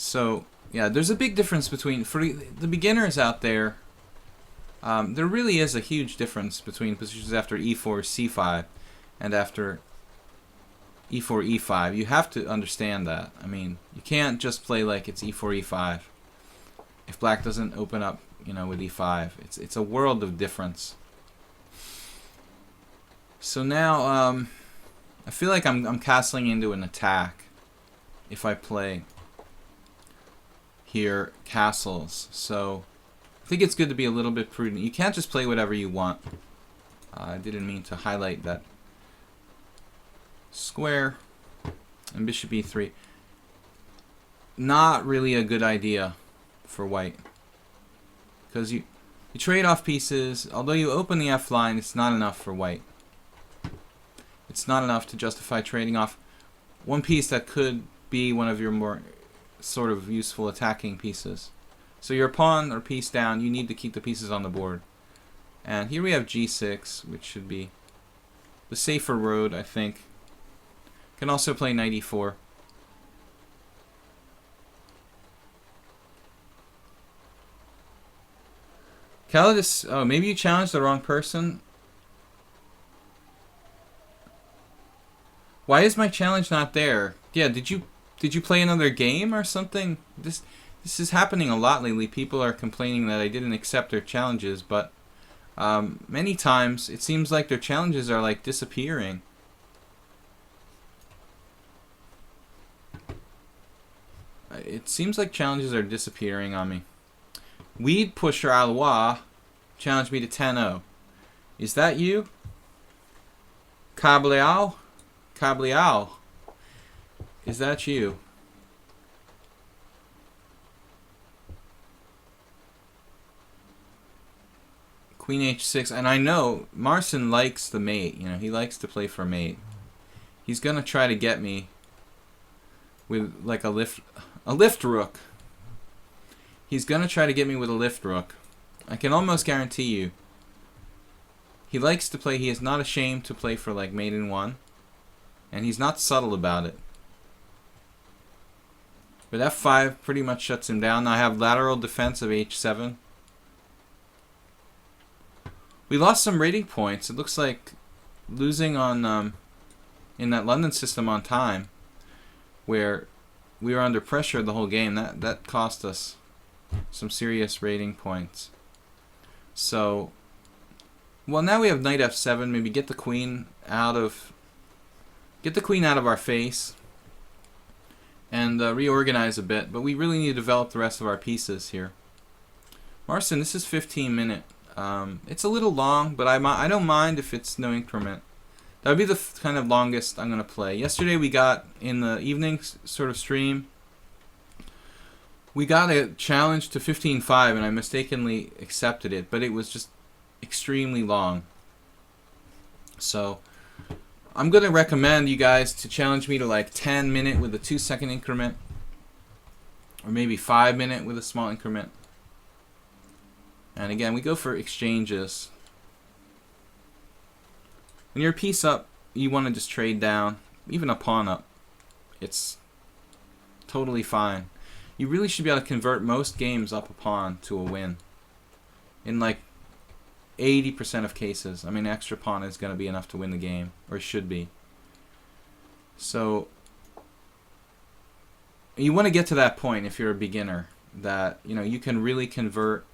So yeah, there's a big difference between, for the beginners out there, there really is a huge difference between positions after e4, c5 and after e4, e5. You have to understand that. I mean, you can't just play like it's e4, e5 if black doesn't open up, you know, with e5. It's a world of difference. So now I feel like I'm castling into an attack if I play here castles. So I think it's good to be a little bit prudent. You can't just play whatever you want. I didn't mean to highlight that. Square and bishop e3. Not really a good idea for white, because you trade off pieces. Although you open the f line, it's not enough for white. It's not enough to justify trading off one piece that could be one of your more sort of useful attacking pieces. So your pawn or piece down, you need to keep the pieces on the board. And here we have g6, which should be the safer road, I think. Can also play knight e4. Calidus, oh, maybe you challenged the wrong person. Why is my challenge not there? Yeah, did you play another game or something? This is happening a lot lately. People are complaining that I didn't accept their challenges, but many times it seems like their challenges are like disappearing. It seems like challenges are disappearing on me. Weed Pusher Alois challenged me to 10-0. Is that you? Cableal? Cableal. Is that you? Queen h6. And I know Marcin likes the mate. You know, he likes to play for mate. He's going to try to get me with like a lift rook. He's going to try to get me with a lift rook. I can almost guarantee you. He likes to play. He is not ashamed to play for like mate in one. And he's not subtle about it. But f5 pretty much shuts him down. Now I have lateral defense of h7. We lost some rating points. It looks like losing on in that London system on time, where we were under pressure the whole game. That cost us some serious rating points. So, well, now we have knight f7. Maybe get the queen out of our face and reorganize a bit. But we really need to develop the rest of our pieces here. Marcin, this is 15-minute. It's a little long, but I don't mind if it's no increment. That would be the kind of longest I'm going to play. Yesterday we got, in the evening sort of stream, we got a challenge to 15-5, and I mistakenly accepted it, but it was just extremely long. So I'm going to recommend you guys to challenge me to like 10-minute with a 2-second increment, or maybe 5-minute with a small increment. And again, we go for exchanges. When you're a piece up, you want to just trade down, even a pawn up. It's totally fine. You really should be able to convert most games up a pawn to a win. In like 80% of cases. I mean, extra pawn is going to be enough to win the game, or should be. So you want to get to that point if you're a beginner, that you can really convert.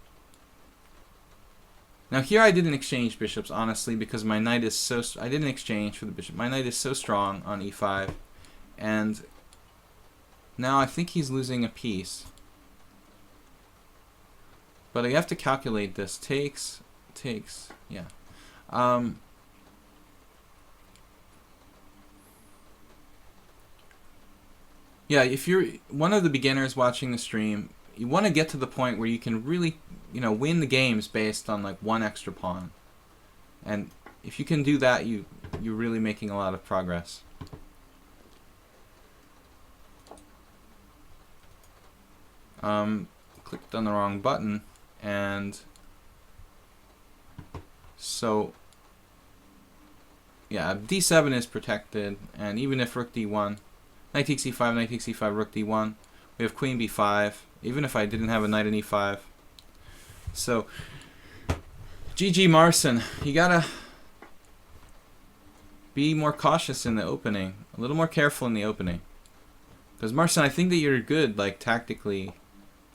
Now here I didn't exchange bishops, honestly, because my knight is so... I didn't exchange for the bishop. My knight is so strong on e5. And now I think he's losing a piece. But I have to calculate this. Takes, yeah. Yeah, if you're one of the beginners watching the stream, you want to get to the point where you can really, win the games based on like one extra pawn. And if you can do that, you're really making a lot of progress. Clicked on the wrong button, and so yeah, d7 is protected, and even if rook d1, knight takes e5, knight takes e5, rook d1, We have queen b5, even if I didn't have a knight in e5. So, GG Marcin, you gotta be more cautious in the opening, a little more careful in the opening. Because Marcin, I think that you're good, like tactically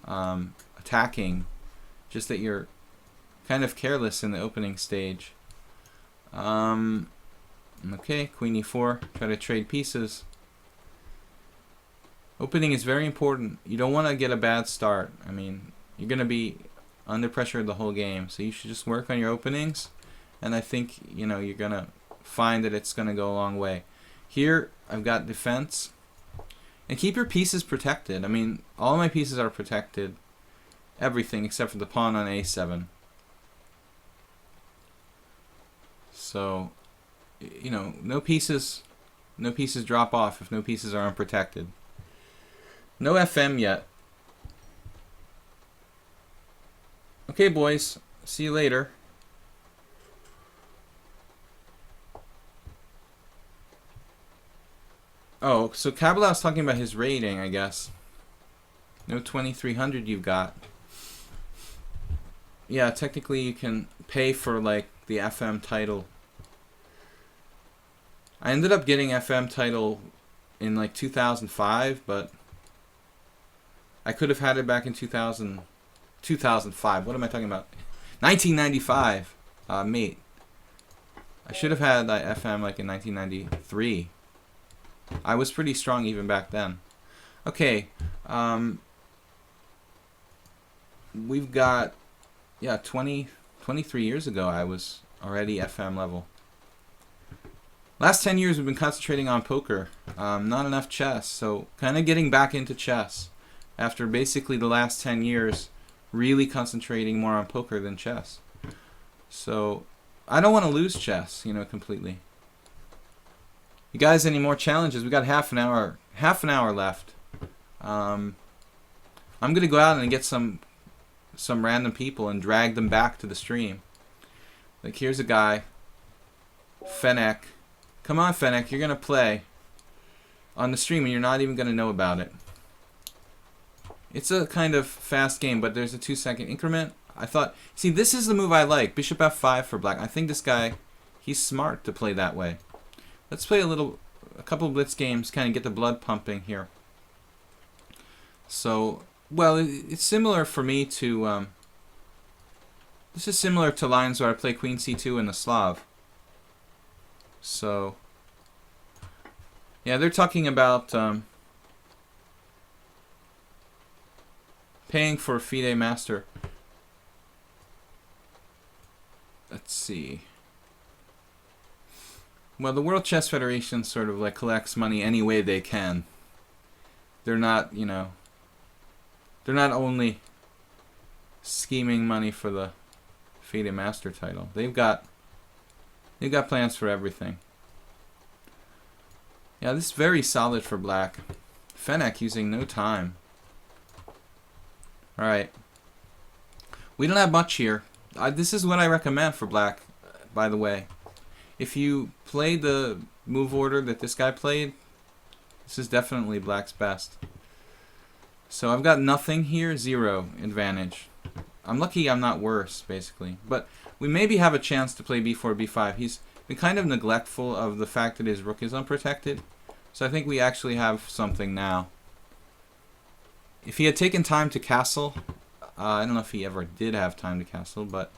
attacking, just that you're kind of careless in the opening stage. Okay, queen e4, try to trade pieces. Opening is very important. You don't want to get a bad start. I mean, you're going to be under pressure the whole game, so you should just work on your openings, and I think, you know, you're going to find that it's going to go a long way. Here, I've got defense. And keep your pieces protected. I mean, all my pieces are protected. Everything except for the pawn on a7. So, you know, no pieces drop off if no pieces are unprotected. No FM yet. Okay, boys. See you later. Oh, so Kabbalah's talking about his rating, I guess. No 2300 you've got. Yeah, technically you can pay for, like, the FM title. I ended up getting FM title in, like, 2005, but I could have had it back in 2005. What am I talking about? 1995, mate. I should have had that FM, like, in 1993. I was pretty strong even back then. Okay, we've got, yeah, 23 years ago I was already FM level. Last 10 years we've been concentrating on poker. Not enough chess, so kind of getting back into chess after basically the last 10 years really concentrating more on poker than chess. So I don't want to lose chess, you know, completely. You guys, any more challenges? We got half an hour left. I'm gonna go out and get some random people and drag them back to the stream. Like, here's a guy, Fennec. Come on, Fennec, you're gonna play on the stream and you're not even gonna know about it. It's a kind of fast game, but there's a 2-second increment. I thought, see, this is the move I like. Bishop f5 for black. I think this guy, he's smart to play that way. Let's play a couple of blitz games, kind of get the blood pumping here. So, well, it's similar for me to, this is similar to lines where I play queen c2 in the Slav. So, yeah, they're talking about paying for a FIDE master. Let's see. Well, the World Chess Federation sort of like collects money any way they can. They're not, you know, they're not only scheming money for the FIDE Master title. They've got plans for everything. Yeah, this is very solid for black. Fennec using no time. Alright. We don't have much here. This is what I recommend for black, by the way. If you play the move order that this guy played, this is definitely black's best. So I've got nothing here, 0 advantage. I'm lucky I'm not worse, basically. But we maybe have a chance to play b4, b5. He's been kind of neglectful of the fact that his rook is unprotected. So I think we actually have something now. If he had taken time to castle, I don't know if he ever did have time to castle, but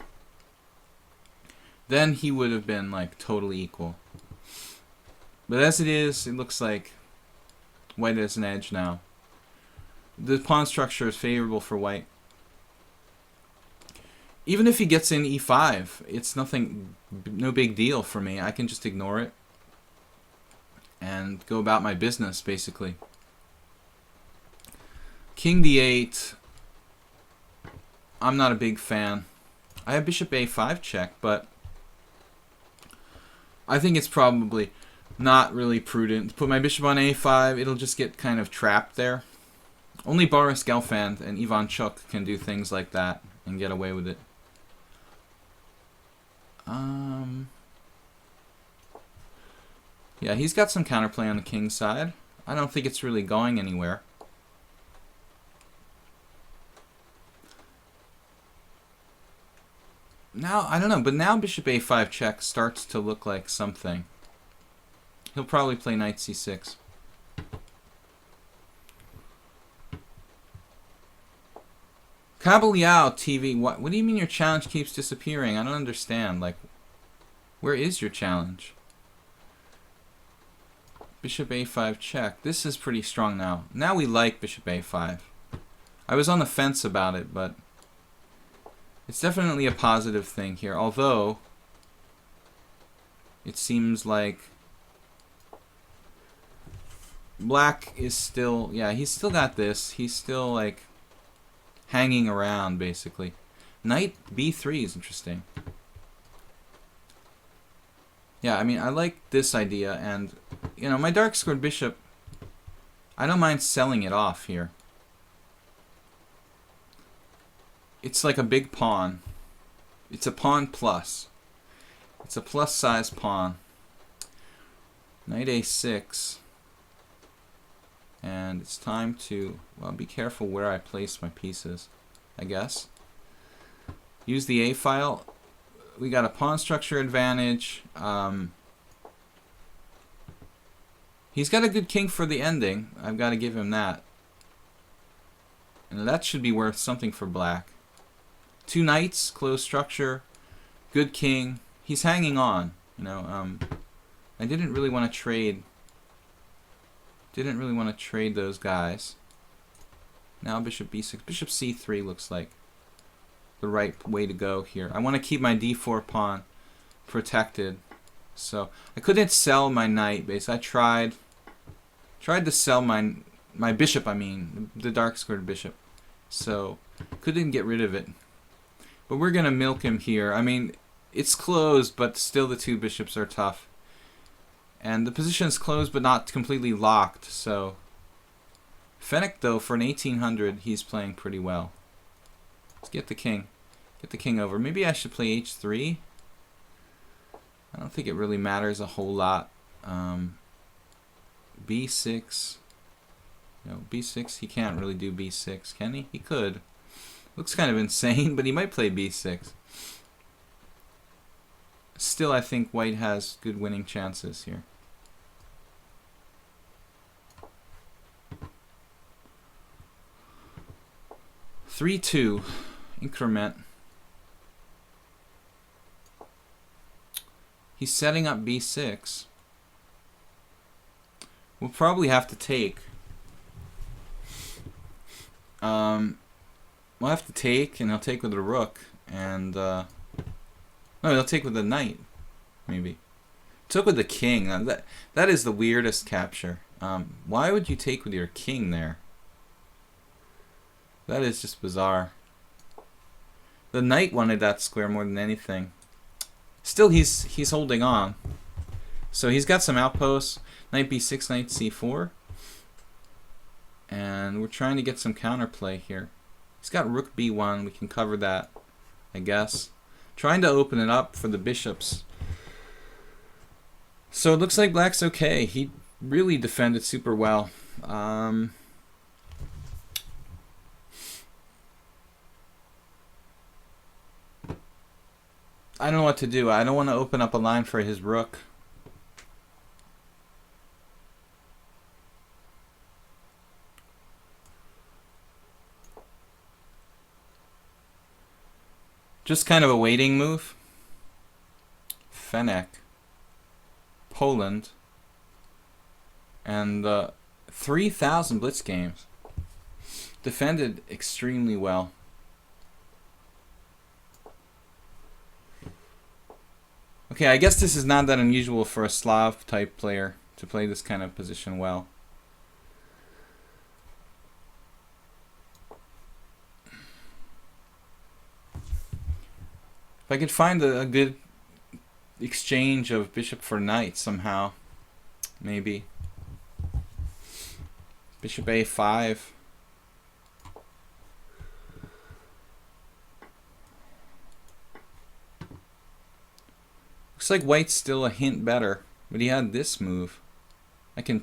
then he would have been like totally equal. But as it is, it looks like white has an edge now. The pawn structure is favorable for white. Even if he gets in e5, it's no big deal for me. I can just ignore it and go about my business, basically. King d8, I'm not a big fan. I have bishop a5 check, but I think it's probably not really prudent to put my bishop on a5. It'll just get kind of trapped there. Only Boris Gelfand and Ivan Chuk can do things like that and get away with it. Yeah, he's got some counterplay on the king's side. I don't think it's really going anywhere. Now, I don't know, but now bishop a5 check starts to look like something. He'll probably play knight c6. Kabeljau TV, what do you mean your challenge keeps disappearing? I don't understand. Like, where is your challenge? Bishop a5 check. This is pretty strong now. Now we like bishop a5. I was on the fence about it, but it's definitely a positive thing here. Although, it seems like black is still, yeah, he's still got this. He's still, like, hanging around, basically. Knight b3 is interesting. Yeah, I mean, I like this idea, and, you know, my dark-squared bishop, I don't mind selling it off here. It's like a big pawn. It's a pawn plus. It's a plus-size pawn. Knight a6. And it's time to, well, be careful where I place my pieces, I guess. Use the A-file. We got a pawn structure advantage. He's got a good king for the ending. I've got to give him that. And that should be worth something for black. 2 knights, closed structure, good king. He's hanging on. You know, I didn't really want to trade. Didn't really want to trade those guys. Now bishop b6. Bishop c3 looks like the right way to go here. I want to keep my d4 pawn protected. So I couldn't sell my knight base. I tried to sell my bishop, I mean, the dark squared bishop. So couldn't get rid of it. But we're gonna milk him here. I mean, it's closed, but still the 2 bishops are tough. And the position is closed but not completely locked, so Fennec, though, for an 1800, he's playing pretty well. Let's get the king. Get the king over. Maybe I should play h3. I don't think it really matters a whole lot. b6. No, b6, he can't really do b6, can he? He could. Looks kind of insane, but he might play b6. Still, I think white has good winning chances here. (3-2) increment. He's setting up b6. We'll probably have to take. We'll have to take, and he'll take with a rook, and no, he'll take with a knight, maybe. Took with the king. Now that is the weirdest capture. Why would you take with your king there? That is just bizarre. The knight wanted that square more than anything. Still, he's holding on. So he's got some outposts. Knight b6, knight c4. And we're trying to get some counterplay here. He's got rook b1. We can cover that, I guess. Trying to open it up for the bishops. So it looks like black's okay. He really defended super well. I don't know what to do. I don't want to open up a line for his rook. Just kind of a waiting move. Fennec. Poland. And 3,000 Blitz games. Defended extremely well. Okay, I guess this is not that unusual for a Slav type player to play this kind of position well. If I could find a good exchange of bishop for knight somehow, maybe. Bishop a5. Looks like white's still a hint better, but he had this move. I can